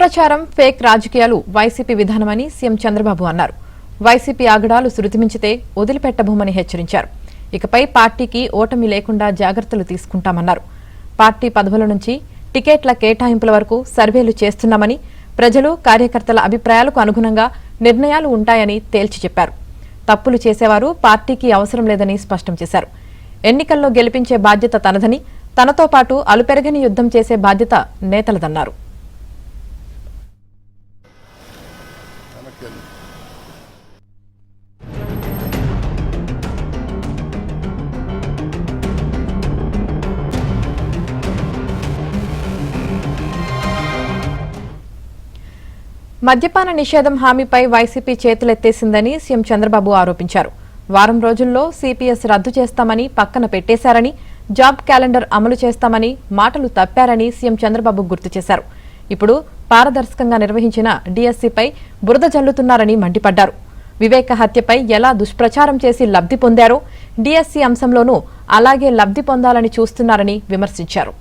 దుష్ప్రచారం ఫేక్ రాజకీయాలు YCP విధానమని CM Chandrababu అన్నారు. వైసీపీ ఆగడాలు శృతిమించితే వదిలిపెట్టబోమని హెచ్చరించారు. ఇకపై పార్టీకి ఓటమి లేకుండా జాగ్రత్తలు తీసుకుంటామన్నారు. పార్టీ పదవుల నుంచి టికెట్ల కేటాయింపుల వరకు సర్వేలు చేస్తున్నామని, ప్రజలు కార్యకర్తల అభిప్రాయాలకు అనుగుణంగా నిర్ణయాలు ఉంటాయని తేల్చి చెప్పారు. తప్పులు చేసేవారు పార్టీకి అవసరం లేదని స్పష్టం చేశారు. ఎన్నికల్లో గెలిపించే బాధ్యత తనదని, తనతో పాటు అలుపెరగని యుద్ధం చేసే బాధ్యత నేతలదన్నారు. మద్యపాన నిషేధం హామీపై వైసీపీ చేతులెత్తేసిందని సీఎం చంద్రబాబు ఆరోపించారు. వారం రోజుల్లో సిపిఎస్ రద్దు చేస్తామని పక్కన పెట్టేశారని, జాబ్ క్యాలెండర్ అమలు చేస్తామని మాటలు తప్పారని సీఎం చంద్రబాబు గుర్తు చేశారు. ఇప్పుడు పారదర్శకంగా నిర్వహించిన డిఎస్సీపై బురద జల్లుతున్నారని మండిపడ్డారు. వివేక హత్యపై ఎలా దుష్ప్రచారం చేసి లబ్ధి పొందారో డిఎస్సీ అంశంలోనూ అలాగే లబ్ధి పొందాలని చూస్తున్నారని విమర్శించారు.